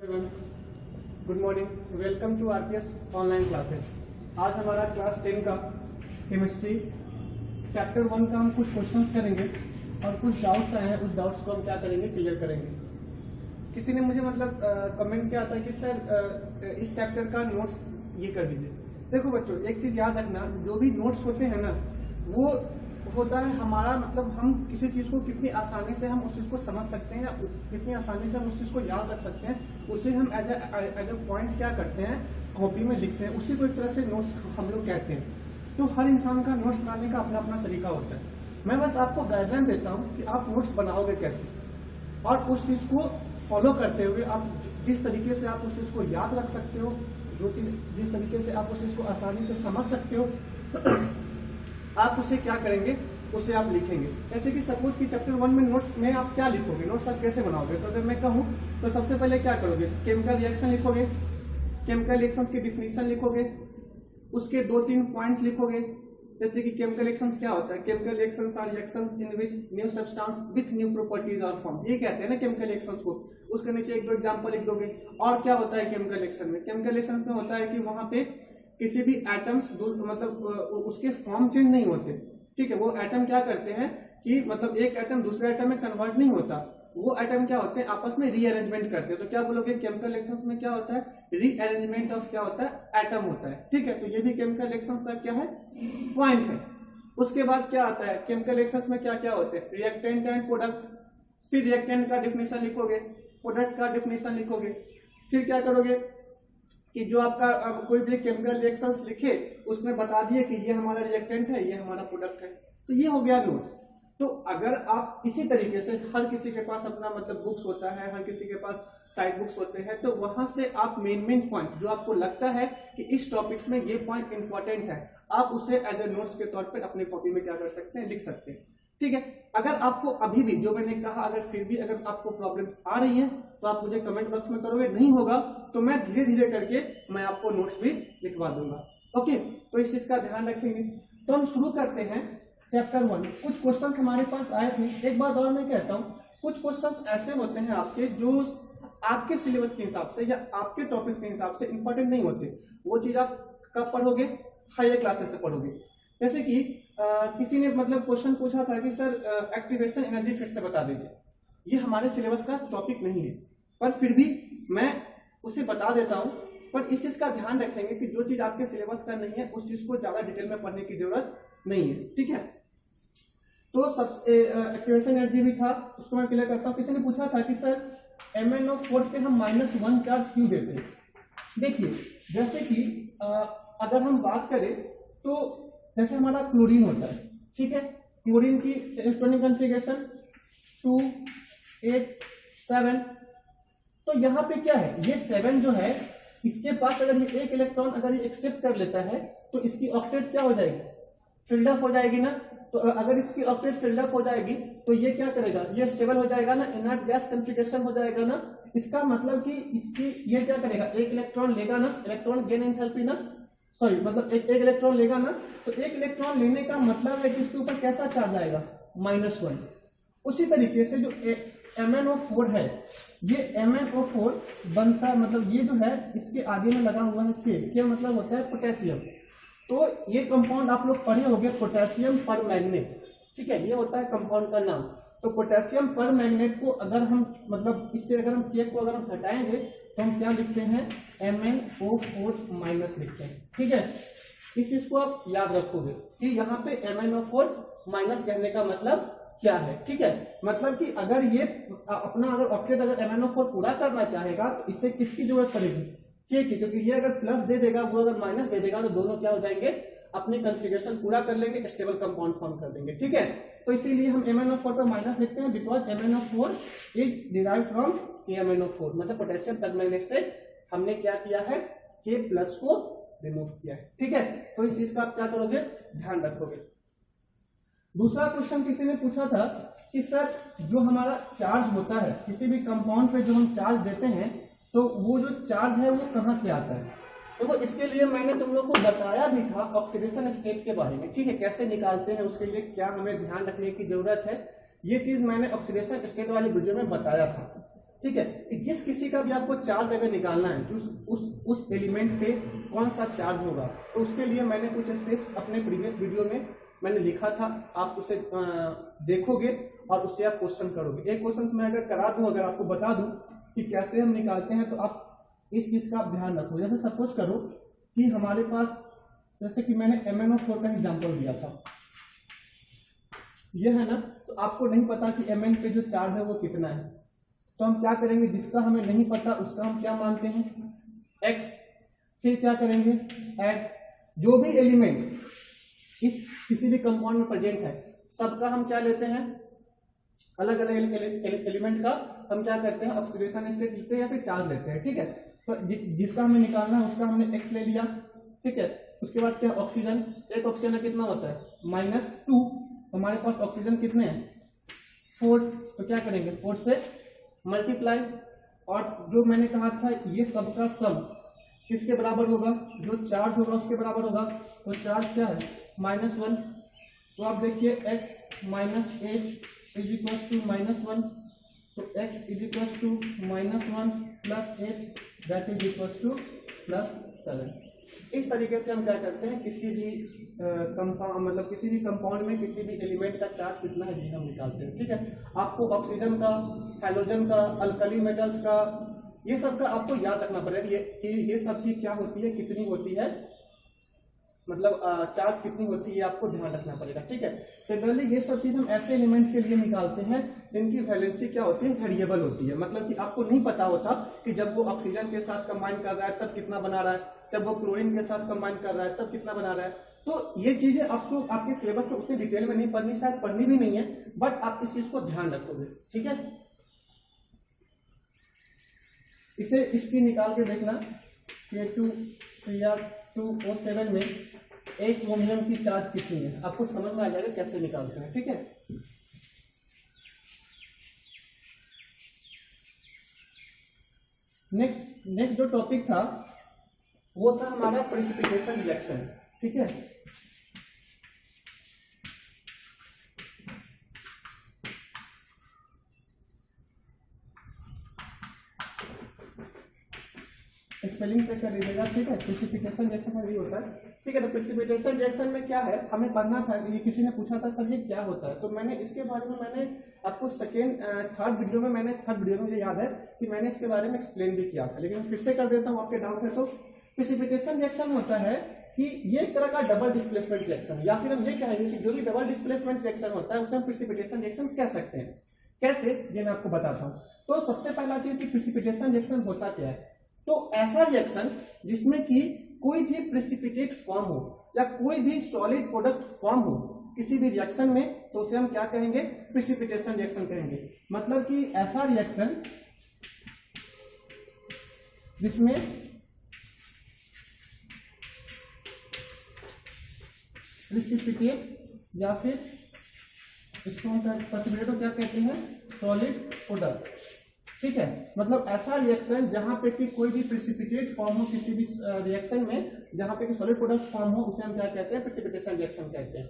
Good morning, welcome to RPS online classes. आज हमारा class 10 का केमिस्ट्री चैप्टर 1 का हम कुछ क्वेश्चंस करेंगे और कुछ डाउट्स आए हैं, उस डाउट्स को हम क्या करेंगे, क्लियर करेंगे। किसी ने मुझे कमेंट किया था कि सर इस चैप्टर का नोट्स ये कर दीजिए। देखो बच्चों, एक चीज याद रखना, जो भी नोट्स होते हैं ना, वो होता है हमारा हम किसी चीज को कितनी आसानी से हम उस चीज को समझ सकते हैं या कितनी आसानी से हम उस चीज को याद रख सकते हैं, उसे हम एज अ पॉइंट क्या करते हैं, कॉपी में लिखते हैं। उसी को एक तरह से नोट्स हम लोग कहते हैं। तो हर इंसान का नोट्स बनाने का अपना अपना तरीका होता है। मैं बस आपको गाइडलाइन देता हूँ कि आप नोट्स बनाओगे कैसे, और उस चीज को फॉलो करते हुए आप जिस तरीके से आप उस चीज को याद रख सकते हो, जिस तरीके से आप उस चीज को आसानी से समझ सकते हो, आप उसे क्या करेंगे, उसे आप लिखेंगे। जैसे कि सपोज कि चैप्टर 1 में नोट्स में आप क्या लिखोगे, नोट्स आप कैसे बनाओगे। तो अगर मैं कहूँ तो सबसे पहले क्या करोगे, केमिकल रिएक्शन लिखोगे, केमिकल रिएक्शंस की डिफिनीशन लिखोगे, उसके 2-3 पॉइंट लिखोगे। जैसे कि केमिकल रिएक्शंस क्या होता है, chemical reactions are reactions in which new substance with new properties are form, ये कहते हैं ना केमिकल रिएक्शंस को। उसके नीचे 1-2 एग्जांपल लिख दोगे। और क्या होता है केमिकल रिएक्शन में, केमिकल रिएक्शन में होता है कि वहां पे किसी भी एटम्स उसके फॉर्म चेंज नहीं होते। ठीक है, वो एटम क्या करते हैं कि एक एटम दूसरे एटम में कन्वर्ट नहीं होता, वो एटम क्या होते हैं, आपस में रीअरेंजमेंट करते हैं। तो क्या बोलोगे, केमिकल रिएक्शंस में क्या होता है, रीअरेंजमेंट ऑफ क्या होता है, एटम होता है। ठीक है, तो ये भी केमिकल रिएक्शंस का क्या है, पॉइंट है। उसके बाद क्या आता है, केमिकल रिएक्शंस में क्या क्या होते हैं, रिएक्टेंट एंड प्रोडक्ट। फिर रिएक्टेंट का डिफिनेशन लिखोगे, प्रोडक्ट का डिफिनेशन लिखोगे। फिर क्या करोगे कि जो आपका कोई भी केमिकल रिएक्शंस लिखे उसमें बता दिए कि ये हमारा रिएक्टेंट है, ये हमारा प्रोडक्ट है। तो ये हो गया नोट्स। तो अगर आप इसी तरीके से, हर किसी के पास अपना बुक्स होता है, हर किसी के पास साइड बुक्स होते हैं, तो वहां से आप मेन पॉइंट जो आपको लगता है कि इस टॉपिक्स में ये पॉइंट इंपॉर्टेंट है, आप उसे एज ए नोट्स के तौर पर अपनी कॉपी में क्या कर सकते हैं, लिख सकते हैं। ठीक है, अगर आपको अभी भी जो मैंने कहा, अगर आपको प्रॉब्लम्स आ रही हैं तो आप मुझे कमेंट बॉक्स में करोगे, नहीं होगा तो मैं धीरे धीरे करके मैं आपको नोट्स भी लिखवा दूंगा। ओके, तो इस चीज का ध्यान रखेंगे। तो हम शुरू करते हैं चैप्टर 1। कुछ क्वेश्चंस हमारे पास आए थे। एक बात और मैं कहता हूँ, कुछ क्वेश्चंस ऐसे होते हैं आपके जो आपके सिलेबस के हिसाब से या आपके टॉपिक्स के हिसाब से इंपॉर्टेंट नहीं होते। वो चीज आप कब पढ़ोगे, हायर क्लासेस से पढ़ोगे। जैसे कि किसी ने क्वेश्चन पूछा था कि सर एक्टिवेशन एनर्जी फिर से बता दीजिए। ये हमारे सिलेबस का टॉपिक नहीं है, पर फिर भी मैं उसे बता देता हूं। पर इस चीज का ध्यान रखेंगे कि जो चीज आपके सिलेबस का नहीं है उस चीज को ज्यादा डिटेल में पढ़ने की जरूरत नहीं है। ठीक है, तो सबसे एक्टिवेशन एनर्जी भी था, उसको मैं क्लियर करता हूं। किसी ने पूछा था कि सर MnO4 पे हम -1 चार्ज क्यों देते हैं। देखिए, जैसे कि अगर हम बात करें तो जैसे हमारा क्लोरीन होता है, ठीक है, क्लोरीन की इलेक्ट्रॉनिक कॉन्फ़िगरेशन 2, 8, 7। तो यहाँ पे क्या है, ये 7 जो है, इसके पास अगर ये एक इलेक्ट्रॉन अगर ये एक्सेप्ट कर लेता है तो इसकी ऑक्टेट क्या हो जाएगी, फिल्ड अप हो जाएगी ना। तो अगर इसकी ऑक्टेट फिल्ड अप हो जाएगी तो ये क्या करेगा, ये स्टेबल हो जाएगा ना, इनर्ट गैस कॉन्फ़िगरेशन हो जाएगा ना। इसका मतलब कि इसकी ये क्या करेगा, एक इलेक्ट्रॉन लेगा ना, इलेक्ट्रॉन गेन एंथैल्पी ना, सॉरी एक इलेक्ट्रॉन लेगा ना, तो एक इलेक्ट्रॉन लेने का मतलब है कि इसके ऊपर कैसा चार्ज आएगा, -1। उसी तरीके से जो MnO4 है, ये MnO4 बनता ये जो है इसके आगे में लगा हुआ है के मतलब होता है पोटेशियम। तो ये कंपाउंड आप लोग पढ़े होंगे, पोटेशियम पर मैग्नेट। ठीक है, ये होता है कंपाउंड का नाम। तो पोटेशियम पर मैग्नेट को अगर हम इससे अगर हम के को अगर हम हटाएंगे तो हम क्या लिखते हैं, MnO4- लिखते हैं। ठीक है, इस चीज को आप याद रखोगे कि यहाँ पे MnO4- कहने का मतलब क्या है। ठीक है, कि अगर ये अपना ऑक्टेट अगर MnO4 पूरा करना चाहेगा तो इससे किसकी जरूरत पड़ेगी, के की, क्योंकि ये अगर प्लस दे देगा, वो अगर माइनस दे देगा, तो दोनों क्या हो जाएंगे, अपनी कॉन्फ़िगरेशन पूरा कर लेंगे, स्टेबल कंपाउंड फॉर्म कर देंगे। ठीक है, तो इसीलिए हम MnO4 पर माइनस लिखते हैं, because MnO4 is derived from KMnO4, potassium permanganate से हमने क्या किया है, K+ को रिमूव किया है। ठीक है, तो इस चीज का आप क्या करोगे, ध्यान रखोगे। दूसरा क्वेश्चन किसी ने पूछा था कि सर जो हमारा चार्ज होता है, किसी भी कंपाउंड पे जो हम चार्ज देते हैं, तो वो जो चार्ज है वो कहां से आता है। तो वो इसके लिए मैंने तुम लोग को बताया भी था ऑक्सीडेशन स्टेट के बारे में। ठीक है, कैसे निकालते हैं, उसके लिए क्या हमें ध्यान रखने की जरूरत है, ये चीज मैंने ऑक्सीडेशन स्टेट वाली वीडियो में बताया था। ठीक है, कि जिस किसी का भी आपको चार्ज अगर निकालना है कि उस एलिमेंट पे कौन सा चार्ज होगा, तो उसके लिए मैंने कुछ स्टेप्स अपने प्रीवियस वीडियो में मैंने लिखा था, आप उसे देखोगे और उससे आप क्वेश्चन करोगे। एक क्वेश्चन मैं अगर करा दूं, अगर आपको बता दूं कि कैसे हम निकालते हैं, तो आप इस चीज का आप ध्यान रखो। जैसे सपोज करो कि हमारे पास, जैसे कि मैंने MnO4 का एग्जाम्पल दिया था, ये है ना, तो आपको नहीं पता कि Mn पे जो चार्ज है वो कितना है, तो हम क्या करेंगे, जिसका हमें नहीं पता उसका हम क्या मानते हैं, x। फिर क्या करेंगे, ऐड जो भी एलिमेंट इस किसी भी कंपाउंड में प्रेजेंट है सबका हम क्या लेते हैं, अलग अलग एलिमेंट का हम क्या करते हैं, ऑक्सीडेशन स्टेट लेते हैं या फिर चार्ज लेते हैं। ठीक है, तो जिसका हमें निकालना है उसका हमने x ले लिया। ठीक है, उसके बाद क्या, ऑक्सीजन, एक ऑक्सीजन में कितना होता है -2, हमारे पास ऑक्सीजन कितने हैं 4, तो क्या करेंगे 4 से मल्टीप्लाई, और जो मैंने कहा था ये सबका सम किसके बराबर होगा, जो चार्ज होगा उसके बराबर होगा, तो चार्ज क्या है -1। तो आप देखिए x -8 इज इक्वल टू -1, तो x is equal to -1 + 8 that is equal to +7। इस तरीके से हम क्या करते हैं, किसी भी कंपाउंड, मतलब किसी भी कंपाउंड में किसी भी एलिमेंट का चार्ज कितना है ये हम निकालते हैं। ठीक है, आपको ऑक्सीजन का, हैलोजन का, अल्कली मेटल्स का, ये सब का आपको याद रखना पड़ेगा ये सब की क्या होती है, कितनी होती है, मतलब चार्ज कितनी होती है, आपको ध्यान रखना पड़ेगा। ठीक है, जनरली ये सब चीज हम ऐसे एलिमेंट के लिए निकालते हैं जिनकी वैलेंसी क्या होती है, वेरिएबल होती है, मतलब कि आपको नहीं पता होता कि जब वो ऑक्सीजन के साथ कंबाइन कर रहा है तब कितना बना रहा है, जब वो क्लोरीन के साथ कंबाइन कर रहा है तब कितना बना रहा है। तो ये चीजें आपको आपके सिलेबस में उतनी डिटेल में नहीं पढ़नी, शायद पढ़नी भी नहीं है, बट आप इस चीज को ध्यान रखोगे। ठीक है, इसे इसकी निकाल के देखना, K2Cr2O7 में 1 मोमियम की चार्ज कितनी है, आपको समझ में आ जाएगा कैसे निकालते हैं। ठीक है, नेक्स्ट जो टॉपिक था वो था हमारा प्रेसिपिटेशन रिएक्शन। ठीक है, स्पेलिंग चेक कर लीजिएगा। ठीक है, प्रेसिपिटेशन रिएक्शन का यही होता है। ठीक है, तो प्रेसिपिटेशन रिएक्शन में क्या है, हमें पढ़ना था, ये किसी ने पूछा था सर ये क्या होता है, तो मैंने इसके बारे में मैंने आपको थर्ड वीडियो में मुझे याद है कि मैंने इसके बारे में एक्सप्लेन भी किया था, लेकिन फिर से कर देता हूँ, आपके डाउट है तो। प्रेसिपिटेशन रिएक्शन होता है कि ये एक तरह का डबल डिस्प्लेसमेंट रिएक्शन, या फिर हम ये कहेंगे कि जो भी डबल डिस्प्लेसमेंट रिएक्शन होता है उसे हम प्रेसिपिटेशन रिएक्शन कह सकते हैं। कैसे, ये मैं आपको बताता हूँ। तो सबसे पहला चीज कि प्रेसिपिटेशन रिएक्शन होता क्या है, तो ऐसा रिएक्शन जिसमें कि कोई भी प्रेसिपिटेट फॉर्म हो या कोई भी सॉलिड प्रोडक्ट फॉर्म हो किसी भी रिएक्शन में, तो उसे हम क्या कहेंगे, प्रेसिपिटेशन रिएक्शन कहेंगे। मतलब कि ऐसा रिएक्शन जिसमें प्रेसिपिटेट या फिर इसको हम प्रेसिपिटेट को क्या कहते हैं, सॉलिड प्रोडक्ट। ठीक है, मतलब ऐसा रिएक्शन जहां पे कि कोई भी प्रेसिपिटेट फॉर्म हो किसी भी रिएक्शन में, जहां पे कि सॉलिड प्रोडक्ट फॉर्म हो, उसे हम क्या कहते हैं, प्रेसिपिटेशन रिएक्शन कहते हैं।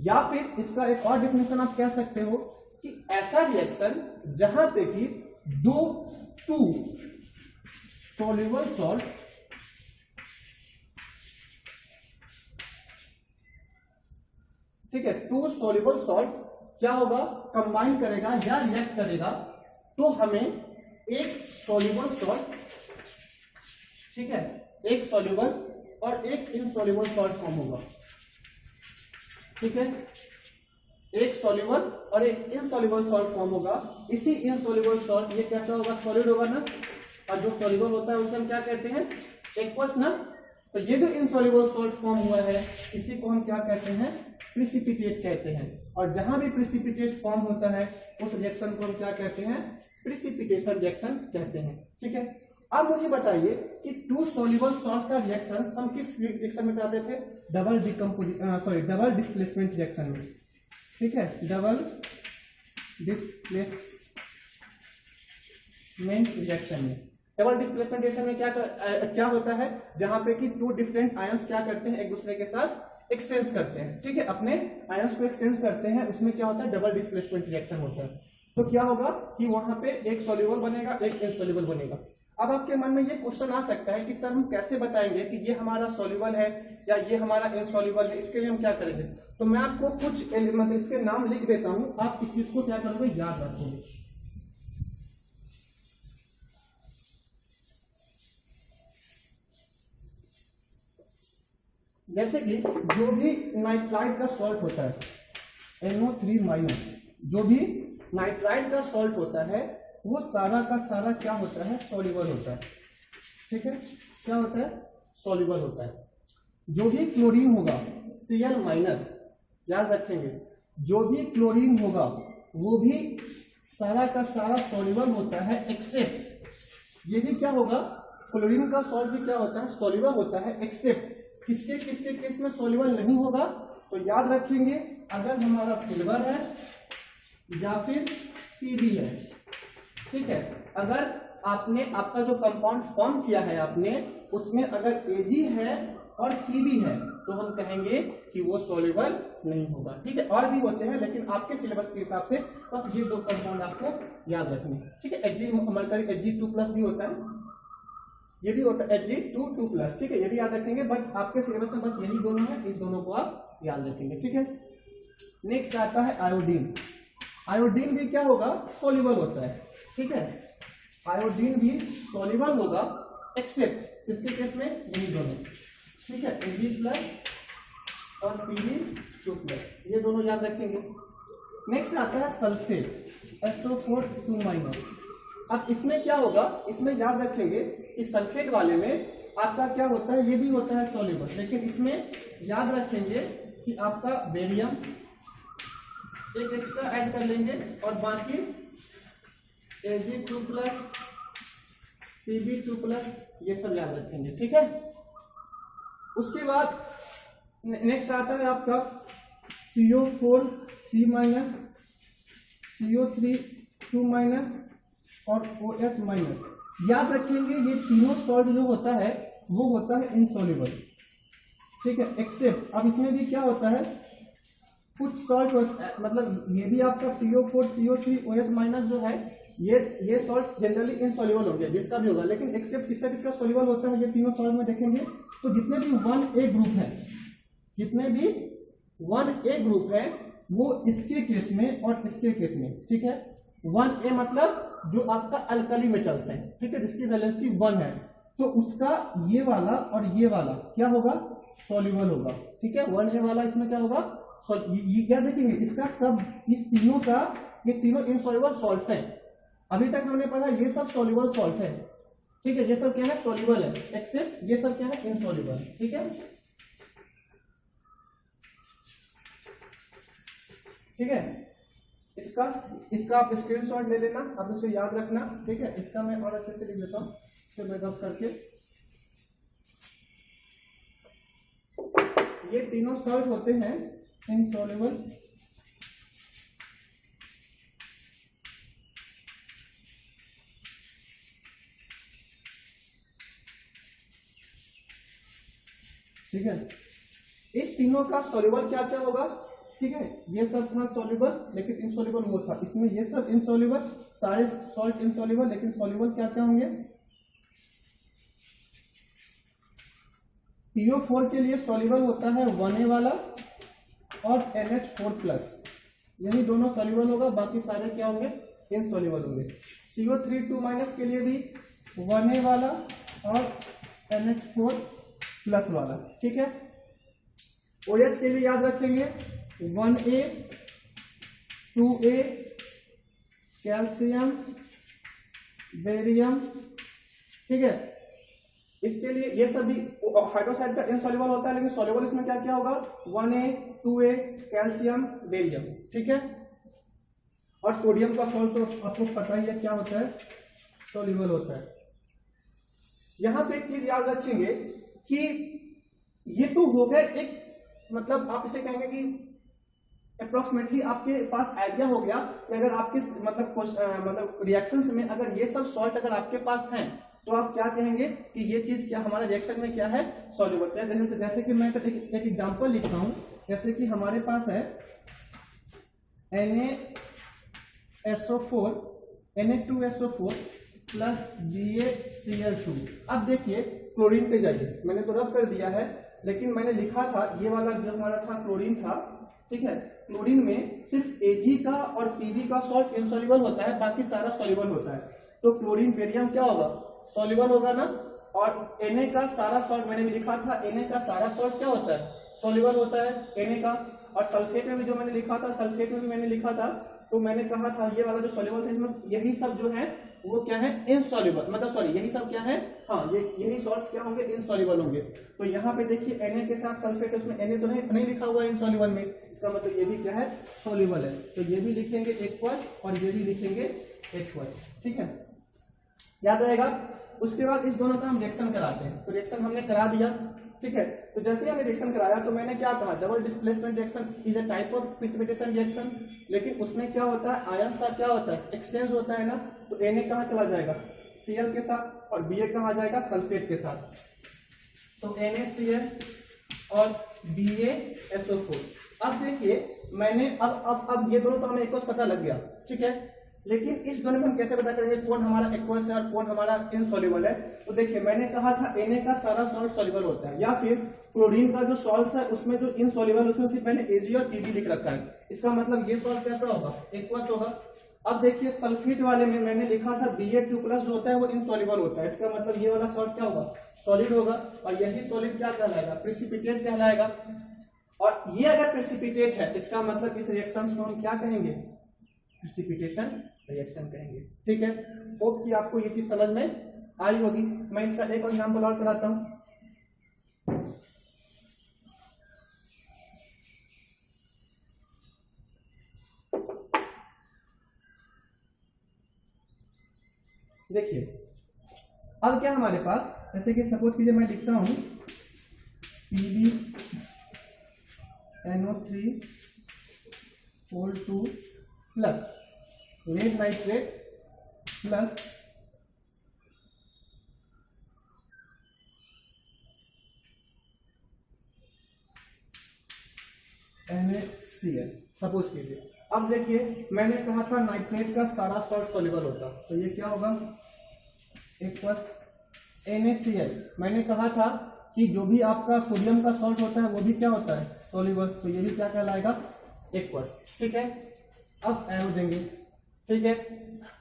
या फिर इसका एक और डेफिनेशन आप कह सकते हो कि ऐसा रिएक्शन जहां पे कि टू सॉल्युबल सॉल्ट ठीक है, टू सॉल्युबल सॉल्ट क्या होगा, कंबाइन करेगा या रिएक्ट करेगा, तो हमें एक सॉल्युबल सॉल्ट, ठीक है, एक सॉल्युबल और एक इनसॉल्युबल सॉल्ट फॉर्म होगा। ठीक है, एक सॉल्युबल और एक इनसॉल्युबल सॉल्ट फॉर्म होगा। इसी इनसॉल्युबल सॉल्ट ये कैसा होगा, सॉलिड होगा ना, और जो सॉल्युबल होता है उसे हम क्या कहते हैं, एक्वस ना। तो ये जो इनसॉल्युबल सॉल्ट फॉर्म हुआ है इसी को हम क्या कहते हैं, प्रेसिपिटेट कहते हैं। और जहां भी प्रेसिपिटेट फॉर्म होता है उस रिएक्शन को हम क्या कहते हैं, प्रेसिपिटेशन रिएक्शन कहते हैं। ठीक है, अब मुझे बताइए कि टू सॉल्युबल सॉल्ट का रिएक्शंस हम किस रिएक्शन में कराते थे, डबल डिस्प्लेसमेंट रिएक्शन में। ठीक है, डबल डिस्प्लेसमेंट रिएक्शन में, डबल डिस्प्लेसमेंट रिएक्शन में क्या होता है, जहां पे कि टू डिफरेंट आयंस क्या करते हैं, एक दूसरे के साथ एक्सचेंज करते हैं। ठीक है, अपने आयंस को एक्सचेंज करते हैं, उसमें क्या होता है, डबल डिस्प्लेसमेंट रिएक्शन होता है। तो क्या होगा कि वहां पे एक सॉल्युबल बनेगा, एक इनसॉल्युबल बनेगा। अब आपके मन में ये क्वेश्चन आ सकता है कि सर हम कैसे बताएंगे कि ये हमारा सॉल्युबल है या ये हमारा इनसॉल्युबल है, इसके लिए हम क्या करेंगे? तो मैं आपको कुछ एलिमेंट इसके नाम लिख देता हूं, आप इस चीज को क्या करोगे, याद रखोगे। जैसे कि जो भी नाइट्राइट का सॉल्ट होता है NO3 माइनस, जो भी नाइट्राइट का सॉल्ट होता है वो सारा का सारा क्या होता है, सॉल्युबल होता है। ठीक है, क्या होता है, सॉल्युबल होता है। जो भी क्लोरीन होगा Cl माइनस, याद रखेंगे, जो भी क्लोरीन होगा वो भी सारा का सारा सॉल्युबल होता है, एक्सेप्ट ये भी क्या होगा, क्लोरीन का सॉल्ट भी क्या होता है, सॉल्युबल होता है, एक्सेप्ट किसके किसके केस में सॉल्युबल नहीं होगा। तो याद रखेंगे, अगर हमारा सिल्वर है या फिर Pb है, ठीक है, अगर आपने आपका जो कंपाउंड फॉर्म किया है आपने, उसमें अगर Ag है और Pb है तो हम कहेंगे कि वो सॉल्युबल नहीं होगा। ठीक है, और भी होते हैं लेकिन आपके सिलेबस के हिसाब से बस ये दो कंपाउंड आपको याद रखने। ठीक है, Ag2+ भी होता है, ये भी होता है Ag2+। ठीक है, ये भी याद रखेंगे, बट आपके सिलेबस में बस यही दोनों है, इस दोनों को आप याद रखेंगे। ठीक है, नेक्स्ट आता है आयोडीन। आयोडीन भी क्या होगा, सॉल्युबल होता है। ठीक है, आयोडीन भी सॉल्युबल होगा एक्सेप्ट किसके केस में, यही दोनों। ठीक है, Ag+ और Pb2+, ये दोनों याद रखेंगे। नेक्स्ट आता है सल्फेट, SO4 2-। अब इसमें क्या होगा, इसमें याद रखेंगे इस सल्फेट वाले में आपका क्या होता है, ये भी होता है सॉल्युबल, लेकिन इसमें याद रखेंगे कि आपका बेरियम एक एक्स्ट्रा ऐड कर लेंगे और बाकी Ag2+, Pb2+, ये सब याद रखेंगे। ठीक है, उसके बाद नेक्स्ट आता है आपका CO4 3-, CO3 2- और OH-। याद रखेंगे ये तीनों सॉल्ट जो होता है वो होता है इनसॉल्युबल। ठीक है, एक्सेप्ट अब इसमें भी क्या होता है, कुछ सॉल्ट मतलब ये भी आपका PO4 CO3 OH- जो है ये सॉल्ट जनरली इनसॉल्युबल होंगे, जिसका भी होगा, लेकिन एक्सेप्ट किसका किसका सॉल्युबल होता है, ये तीनों सॉल्ट में देखेंगे तो जितने भी 1A ग्रुप है, जितने भी 1A ग्रुप है वो इसके केस में और इसके केस में। ठीक है, 1A मतलब जो आपका अल्कली मेटल्स है, ठीक है, जिसकी वैलेंसी 1 है, तो उसका ये वाला और ये वाला क्या होगा, सॉल्युबल होगा। ठीक है, 1A वाला इसमें क्या होगा, ये क्या देखेंगे, इसका सब इस तीनों का, ये तीनों इनसॉल्युबल सॉल्ट्स हैं। अभी तक हमने पढ़ा ये सब सॉल्युबल सॉल्ट्स हैं। ठीक है, ये सब क्या है, सॉल्युबल है, एक्सेप्ट ये सब क्या है, इनसॉल्युबल। ठीक है, ठीक है, इसका आप स्क्रीनशॉट ले लेना, आप इसको याद रखना। ठीक है, इसका मैं और अच्छे से लिख देता हूँ, इसको बैकअप करके। ये तीनों सॉल्ट होते हैं इनसॉल्युबल, ठीक है। इस तीनों का सॉल्युबल क्या क्या होगा, ठीक है, ये सब था सॉल्युबल लेकिन इनसॉल्युबल वो था, इसमें ये सब इनसॉल्युबल, सारे सॉल्ट इनसॉल्युबल, लेकिन सॉल्युबल क्या क्या होंगे। PO4 के लिए सॉल्युबल होता है 1A वाला और NH4+, यही दोनों सॉल्युबल होगा, बाकी सारे क्या होंगे, इनसॉल्युबल होंगे। CO3 2- के लिए भी 1A वाला और NH4+ वाला। ठीक है, OH के लिए याद रखेंगे 1A 2A, कैल्शियम, बेरियम। ठीक है, इसके लिए ये सभी हाइड्रोक्साइड का इनसॉल्युबल होता है, लेकिन सॉल्युबल इसमें क्या क्या होगा, 1A 2A, कैल्शियम, बेरियम। ठीक है, और सोडियम का सॉल्ट तो आपको पता ही है क्या होता है, सॉल्युबल होता है। यहां पे एक चीज याद रखेंगे कि ये तो हो गए एक, मतलब आप इसे कहेंगे कि अप्रोक्सीमेटली आपके पास आइडिया हो गया कि अगर आपके मतलब रिएक्शंस में अगर ये सब सॉल्ट अगर आपके पास हैं तो आप क्या कहेंगे कि ये चीज क्या हमारे रिएक्शन में क्या है, सॉल्युबल। जैसे कि मैं एक एग्जांपल लिखता हूं, जैसे कि हमारे पास है SO4 Na2SO4 प्लस BaCl2। अब देखिए क्लोरीन पे जाइए, मैंने तो रब कर दिया है, लेकिन मैंने लिखा था ये वाला जो हमारा था क्लोरीन था, ठीक है। क्लोरीन में सिर्फ Ag का और Pb का सॉल्ट इनसॉल्युबल होता है, बाकी सारा सॉल्युबल होता है। तो क्लोरीन बेरियम क्या होगा, सॉल्युबल होगा ना। और Na का सारा सॉल्ट मैंने भी लिखा था, Na का सारा सॉल्ट क्या होता है, सॉल्युबल होता है Na का। और सल्फेट में भी जो मैंने लिखा था, सल्फेट में भी मैंने लिखा था, तो मैंने कहा था ये वाला जो सॉल्युबल था इसमें यही सब जो है वो क्या है, इनसॉल्युबल, मतलब सॉरी यही सब क्या है, हाँ ये यही सॉल्ट्स क्या होंगे, इनसॉल्युबल होंगे। तो यहाँ पे देखिए Na के साथ सल्फेट, उसमें Na तो नहीं लिखा हुआ है इनसॉल्युबल में, इसका मतलब ये भी क्या है, सॉल्युबल है। तो ये भी लिखेंगे एक्वस और ये भी लिखेंगे एक्वस, ठीक है, याद रहेगा। उसके बाद इस दोनों का हम रिएक्शन कराते हैं, तो रिएक्शन हमने करा दिया, ठीक है। तो जैसे ही हमने रिएक्शन कराया तो मैंने क्या कहा, double displacement reaction is a type of precipitation reaction, लेकिन उसमें क्या होता है, आयंस का क्या होता है, एक्सचेंज होता है ना। तो Na कहाँ चला जाएगा, Cl के साथ, और Ba कहाँ जाएगा, सल्फेट के साथ। तो NaCl और BaSO4। अब देखिए मैंने अब ये दोनों तो हमें एक्वस पता लग गया, ठीक है, लेकिन इस दोनों में हम कैसे पता करेंगे कौन हमारा एक्वस है और कौन हमारा इनसॉल्युबल है। तो देखिए मैंने कहा था Na का सारा सॉल्ट सॉल्युबल होता है, या फिर क्लोरीन का जो सॉल्ट है उसमें जो इनसॉल्युबल उसमें सिर्फ मैंने Ag और Pb लिख रखा है, इसका मतलब ये सॉल्ट कैसा होगा, एक्वस होगा। अब देखिए सल्फेट वाले में मैंने लिखा था Ba2 प्लस जो होता है वो इनसॉल्युबल होता है, इसका मतलब ये वाला सॉल्ट क्या होगा, सॉलिड होगा। और यही सॉलिड क्या कहलाएगा, प्रेसिपिटेट कहलाएगा। और ये अगर प्रेसिपिटेट है इसका मतलब इस रिएक्शन को हम क्या कहेंगे, प्रेसिपिटेशन रिएक्शन कहेंगे, ठीक है। होप कि आपको ये चीज समझ में आई होगी। मैं इसका एक और एग्जांपल और कराता हूं। देखिए अब क्या हमारे पास, जैसे कि सपोज कीजिए मैं लिखता हूं PbNO3 plus lead nitrate plus NaCl, suppose कीजिए। अब देखिए मैंने कहा था नाइट्रेट का सारा सॉल्ट सॉल्युबल होता, तो ये क्या होगा, एक्वस NaCl। मैंने कहा था कि जो भी आपका सोडियम का सॉल्ट होता है वो भी क्या होता है, सॉल्युबल, तो ये भी क्या कहलाएगा, एक्वस, ठीक है। अब एरो देंगे, ठीक है।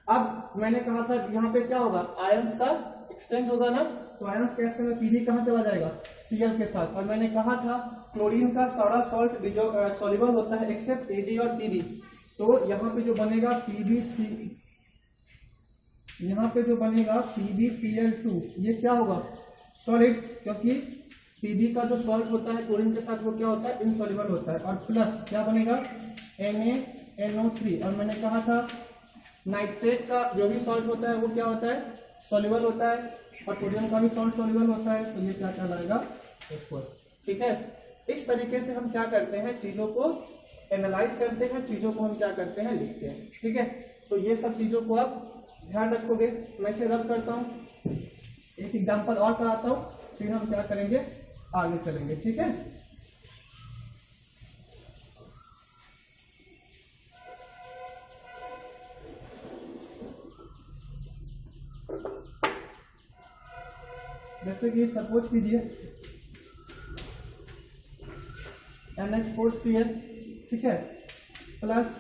अब मैंने कहा था यहाँ पे क्या होगा, आयंस का एक्सचेंज होगा ना, तो आयंस का एक्सचेंज Pb कहाँ चला जाएगा, Cl के साथ। और मैंने कहा था क्लोरीन का सारा सॉल्ट सॉल्युबल होता है एक्सेप्ट Ag और Pb, तो यहाँ पे जो बनेगा यहाँ पे जो बनेगा PbCl2, ये क्या होगा, सॉलिड, क्योंकि Pb का जो सॉल्ट होता है क्लोरीन के साथ वो क्या होता है, इनसॉल्युबल होता है। और प्लस क्या बनेगा, NaNO3। और मैंने कहा था नाइट्रेट का जो भी सॉल्ट होता है वो क्या होता है, सॉल्युबल होता है, और सोडियम का भी सॉल्ट सॉल्युबल होता है, तो ये क्या कहलाएगा, एक्वस, ठीक है। इस तरीके से हम क्या करते हैं, चीजों को एनालाइज करते हैं, चीजों को हम क्या करते हैं, लिखते हैं, ठीक है। तो ये सब चीजों को आप ध्यान रखोगे। मैं इसे रब करता हूँ, एक एग्जांपल और कराता हूँ, फिर हम क्या करेंगे, आगे चलेंगे, ठीक है। जैसे कि सपोज कीजिए NH4Cl, ठीक है, प्लस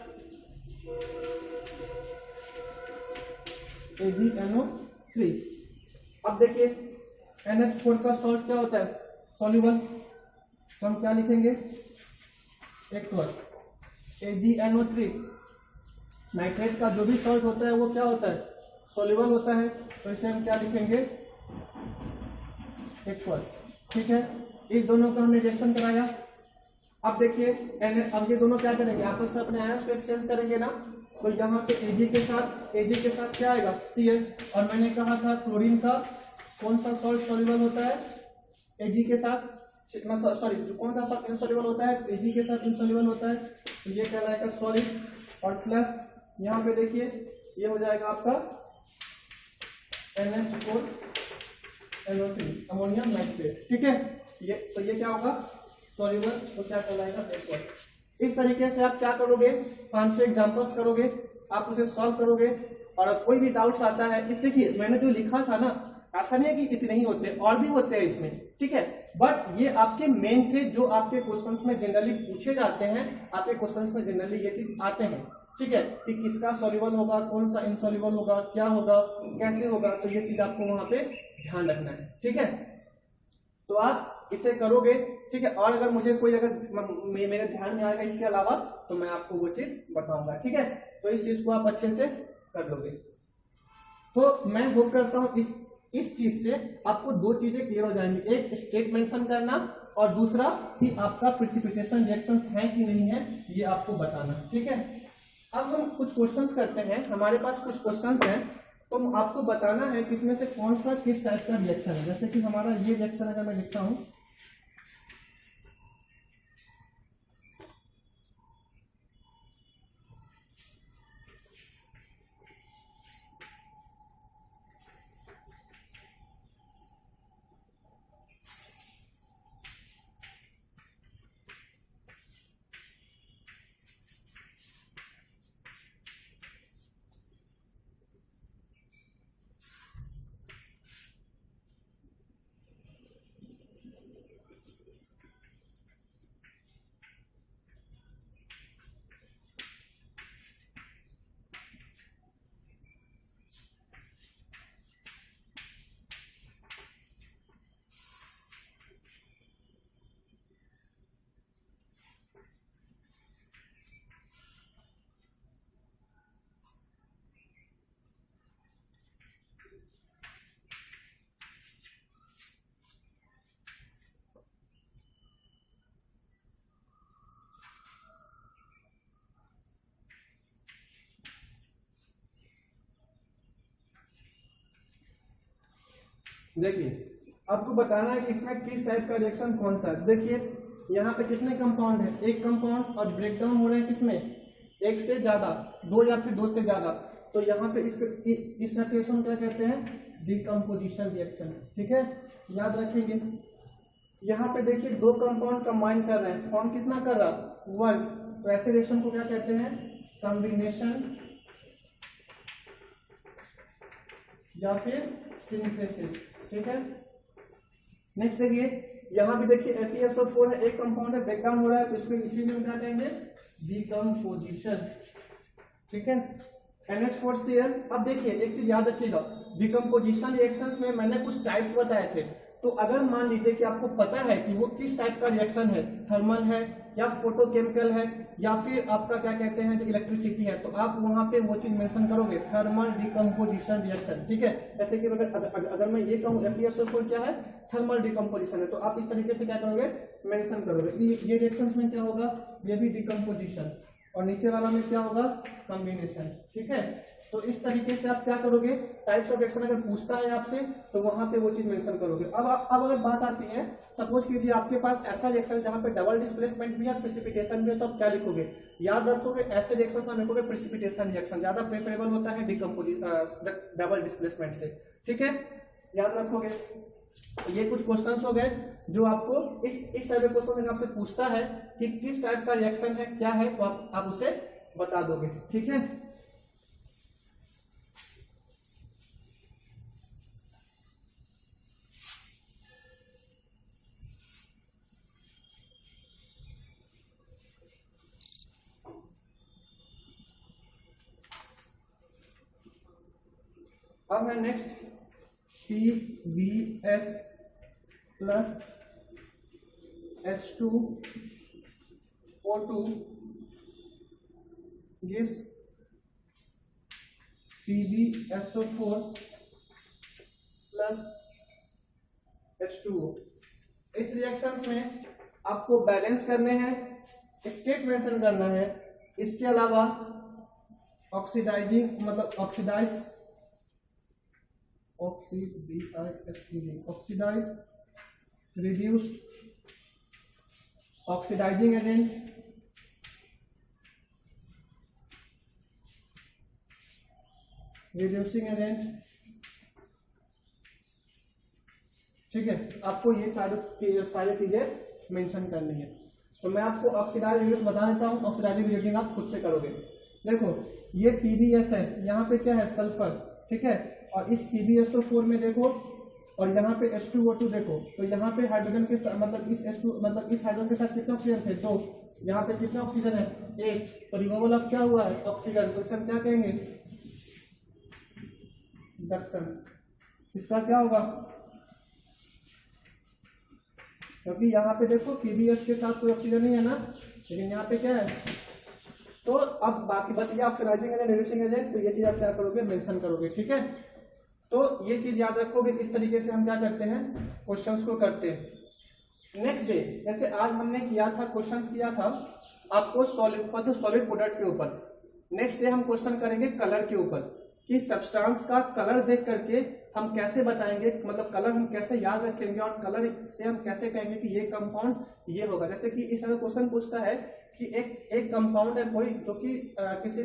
AgNO3। अब देखिए NH4 का सॉल्ट क्या होता है, सॉल्युबल, तो हम क्या लिखेंगे, एक्वस। AgNO3 नाइट्रेट का जो भी सॉल्ट होता है वो क्या होता है, सॉल्युबल होता है, तो इसे हम क्या लिखेंगे, एक्वस, ठीक है। इस दोनों का हमने रिएक्शन कराया। अब देखिए अब ये दोनों क्या करेंगे, आपस में अपने आयंस को एक्सचेंज करेंगे ना, तो यहाँ पे Ag के साथ क्या आएगा, Cl। और मैंने कहा था क्लोरीन का कौन सा सॉल्ट सॉल्युबल होता है, Ag के साथ, सॉरी कौन सा सॉल्ट इनसॉल्युबल होता है, Ag के साथ इनसॉल्युबल होता है, तो ये कहलाएगा सॉलिड। और प्लस यहाँ पे देखिए ये हो जाएगा आपका NH4NO3 अमोनियम नाइट्रेट, ठीक है। ये तो ये क्या होगा, सॉल्युबल, तो क्या कहलाएगा, एक्वस। इस तरीके से आप क्या करोगे, 5-6 एग्जांपल्स करोगे, आप उसे सॉल्व करोगे। और कोई भी डाउट्स आता है इस, देखिए मैंने जो लिखा था ना, ऐसा नहीं है कि इतने ही होते हैं, और भी होते हैं इसमें, ठीक है, बट ये आपके मेन थे जो आपके क्वेश्चंस में जनरली पूछे जाते हैं, आपके क्वेश्चंस में जनरली ये चीज आते हैं, ठीक है, कि किसका सॉल्युबल होगा, कौन सा इनसॉल्युबल होगा, क्या होगा, कैसे होगा, तो ये चीज आपको वहां पे ध्यान रखना है, ठीक है। तो आप इसे करोगे, ठीक है, और अगर मुझे कोई अगर मेरे ध्यान में आएगा इसके अलावा तो मैं आपको वो चीज बताऊंगा, ठीक है। तो इस चीज को आप अच्छे से कर लोगे। तो मैं होप करता हूं इस चीज से आपको दो चीजें क्लियर हो जाएंगी, एक स्टेट मेंशन करना और दूसरा कि आपका प्रेसिपिटेशन रिएक्शंस है कि नहीं है ये आपको बताना, ठीक है। अब हम कुछ क्वेश्चंस करते हैं, हमारे पास कुछ क्वेश्चंस हैं, तो आपको बताना है कि इसमें से कौन सा किस टाइप का रिएक्शन है। जैसे कि हमारा ये रिएक्शन अगर मैं लिखता हूं, देखिए आपको बताना है कि इसमें किस टाइप का रिएक्शन कौन सा है। देखिए यहाँ पे कितने कंपाउंड है, एक कंपाउंड, और ब्रेकडाउन हो रहे हैं किसमें, एक से ज्यादा, दो या फिर दो से ज्यादा। तो यहाँ पे इस रिएक्शन क्या कहते हैं, डिकम्पोजिशन रिएक्शन, ठीक है, याद रखेंगे। यहाँ पे देखिए दो कंपाउंड कंबाइन कर रहे हैं, फॉर्म कितना कर रहा, वन, तो ऐसे रिएक्शन को क्या कहते हैं, कॉम्बिनेशन या फिर सिंथेसिस, ठीक है। नेक्स्ट देखिए यहाँ भी देखिए FeSO4 है, एक कंपाउंड है, ब्रेकडाउन हो रहा है, तो इसको इसीलिए हम क्या कहेंगे, डिकम्पोजिशन, ठीक है। NH4Cl। अब देखिए एक चीज याद रखिएगा, डिकम्पोजिशन रिएक्शंस में मैंने कुछ टाइप्स बताए थे, तो अगर मान लीजिए कि आपको पता है कि वो किस टाइप का रिएक्शन है, थर्मल है या फोटोकेमिकल है या फिर आपका क्या कहते हैं इलेक्ट्रिसिटी है, तो आप वहां पे वो चीज मेंशन करोगे, थर्मल डिकम्पोजिशन रिएक्शन, ठीक है। जैसे कि अगर मैं ये कहूँ FeSO4 क्या है, थर्मल डिकम्पोजिशन है, तो आप इस तरीके से क्या करोगे, मेंशन करोगे। ये रिएक्शंस में क्या होगा, ये भी डिकम्पोजिशन, और नीचे वाला में क्या होगा, कॉम्बिनेशन, ठीक है। तो इस तरीके से आप क्या करोगे, टाइप्स ऑफ रिएक्शन अगर पूछता है आपसे तो वहां पे वो चीज मेंशन करोगे। अब अगर बात आती है, सपोज कीजिए आपके पास ऐसा रिएक्शन जहां पे डबल डिस्प्लेसमेंट भी है, प्रेसिपिटेशन भी है, तो आप क्या लिखोगे, याद रखोगे ऐसे रिएक्शन में लिखोगे प्रेसिपिटेशन रिएक्शन, ज्यादा प्रेफरेबल होता है डबल डिस्प्लेसमेंट से, ठीक है, याद रखोगे। तो ये कुछ क्वेश्चंस हो गए जो आपको इस टाइप के क्वेश्चन आपसे पूछता है कि किस टाइप का रिएक्शन है, क्या है, तो आप उसे बता दोगे, ठीक है। अब है next PbS plus H2O2 gives PbSO4 plus H2O। इस रिएक्शंस में आपको बैलेंस करने हैं, स्टेट मेंशन करना है, इसके अलावा ऑक्सीडाइजिंग मतलब oxidise reduced oxidising agent, reducing agent, ठीक है। आपको ये सारी चीजें मेंशन करनी है। तो मैं आपको ऑक्सीडाइज रिड्यूस बता देता हूं, ऑक्सीडाइजिंग रिड्यूसिंग आप खुद से करोगे। देखो ये PbS है, यहाँ पे क्या है सल्फर, ठीक है, और इस PbSO4 में देखो, और यहाँ पे H2O2 देखो, तो यहाँ पे हाइड्रोजन के साथ मतलब इस H2 मतलब इस हाइड्रोजन के साथ कितने ऑक्सीजन थे, 2, यहाँ पे कितने ऑक्सीजन है, 1, तो रिमूवल ऑफ क्या हुआ है ऑक्सीजन, तो इसे हम क्या कहेंगे रिडक्शन। इसका क्या होगा, क्योंकि यहाँ पे देखो PbS के साथ कोई ऑक्सीजन नहीं है ना, लेकिन यहाँ पे क्या है, तो अब बाकी बच गया ऑक्सीडाइजिंग एजेंट, रिड्यूसिंग एजेंट, तो ये चीज आप क्या करोगे मेंशन करोगे, ठीक है। तो ये चीज याद रखोगे, इस तरीके से हम क्या करते हैं क्वेश्चंस को करते हैं। नेक्स्ट डे जैसे आज हमने किया था, क्वेश्चंस किया था आपको सॉलिड प्रोडक्ट के ऊपर, नेक्स्ट डे हम क्वेश्चन करेंगे कलर के ऊपर, कि सब्सटेंस का कलर देख करके हम कैसे बताएंगे, मतलब कलर हम कैसे याद रखेंगे और कलर से हम कैसे कहेंगे कि ये कंपाउंड ये होगा। जैसे कि इस तरह क्वेश्चन पूछता है कि एक कंपाउंड है कोई जो कि किसी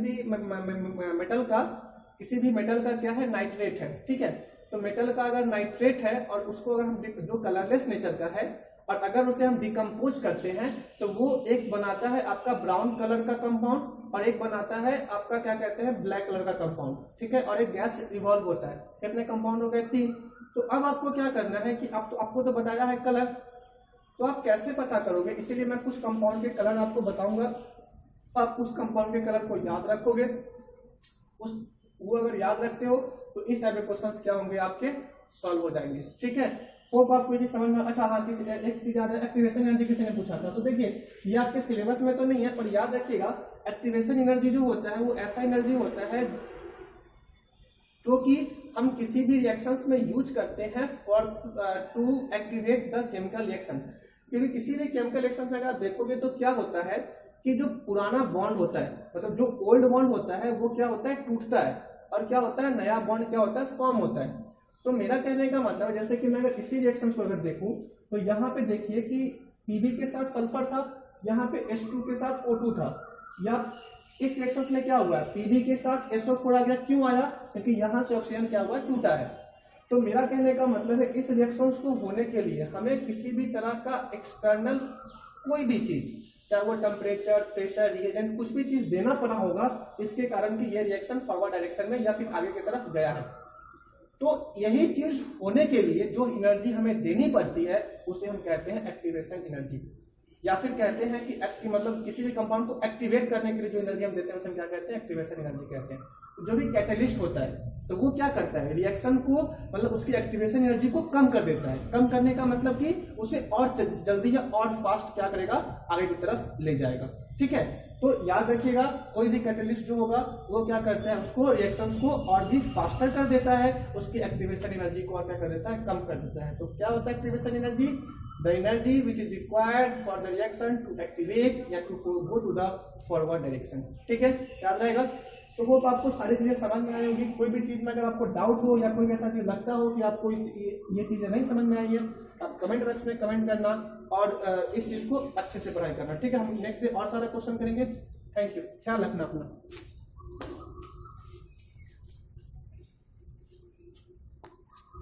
भी मेटल का क्या है नाइट्रेट है, ठीक है, तो मेटल का अगर नाइट्रेट है और उसको अगर हम जो कलरलेस नेचर का है और अगर उसे हम डिकम्पोज करते हैं तो वो एक बनाता है आपका ब्राउन कलर का कंपाउंड और एक बनाता है आपका क्या कहते हैं ब्लैक कलर का कंपाउंड, ठीक है, और एक गैस इवॉल्व होता है। कितने कंपाउंड हो गए, 3। तो अब आपको क्या करना है कि आपको तो बताया है कलर, तो आप कैसे पता करोगे, इसीलिए मैं कुछ कंपाउंड के कलर आपको बताऊंगा, आप उस कंपाउंड के कलर को याद रखोगे, वो अगर याद रखते हो तो इस टाइप के क्वेश्चंस क्या होंगे आपके सॉल्व हो जाएंगे, ठीक है। होप आपको ये समझ में। अच्छा हाँ, किसी एक चीज याद है, एक्टिवेशन एनर्जी किसी ने पूछा था, तो देखिए ये आपके सिलेबस में तो नहीं है पर याद रखिएगा, एक्टिवेशन एनर्जी जो होता है वो ऐसा एनर्जी होता है जो कि हम किसी भी रिएक्शंस में यूज करते हैं for to activate the chemical reaction. क्योंकि किसी भी केमिकल रिएक्शन में अगर देखोगे तो क्या होता है कि जो पुराना बॉन्ड होता है, मतलब जो ओल्ड बॉन्ड होता है वो क्या होता है टूटता है, और क्या होता है नया बॉन्ड क्या होता है फॉर्म होता है। तो मेरा कहने का मतलब है, जैसे कि मैं अगर इसी रिएक्शन को अगर देखूं तो यहाँ पे देखिए कि Pb के साथ सल्फर था, यहाँ पे H2 के साथ O2 था, या इस रिएक्शन में क्या हुआ है Pb के साथ SO4 आ गया, क्यों आया, क्योंकि यहाँ से ऑक्सीजन क्या हुआ टूटा है। तो मेरा कहने का मतलब है इस रिएक्शन को होने के लिए हमें किसी भी तरह का एक्सटर्नल कोई भी चीज, चाहे वो टेम्परेचर, प्रेशर, रिएजेंट, कुछ भी चीज देना पड़ा होगा, इसके कारण कि ये रिएक्शन फॉरवर्ड डायरेक्शन में या फिर आगे की तरफ गया है। तो यही चीज होने के लिए जो एनर्जी हमें देनी पड़ती है उसे हम कहते हैं एक्टिवेशन एनर्जी, या फिर कहते हैं कि मतलब किसी भी कंपाउंड को एक्टिवेट करने के लिए जो एनर्जी हम देते हैं उसे हम क्या कहते हैं एक्टिवेशन एनर्जी कहते हैं। जो भी कैटलिस्ट होता है तो वो क्या करता है रिएक्शन को, मतलब उसकी एक्टिवेशन एनर्जी को कम कर देता है। कम करने का मतलब कि उसे और जल्दी या और फास्ट क्या करेगा आगे की तरफ ले जाएगा, ठीक है। तो याद रखिएगा कोई भी कैटलिस्ट जो होगा वो क्या करता है उसको रिएक्शंस को और भी फास्टर कर देता है, उसकी एक्टिवेशन एनर्जी को और क्या कर देता है कम कर देता है। तो क्या होता है activation energy, the energy which is required for the reaction to activate या to go to the forward direction, ठीक है, याद रहेगा। तो वो आपको सारी चीजें समझ में आई होगी। कोई भी चीज में अगर आपको डाउट हो या कोई ऐसा चीज लगता हो कि आपको ये चीजें नहीं समझ में आई है, आप कमेंट बॉक्स में कमेंट करना और इस चीज को अच्छे से पढ़ाई करना, ठीक है। हम नेक्स्ट डे और सारा क्वेश्चन करेंगे। थैंक यू, ख्याल रखना अपना।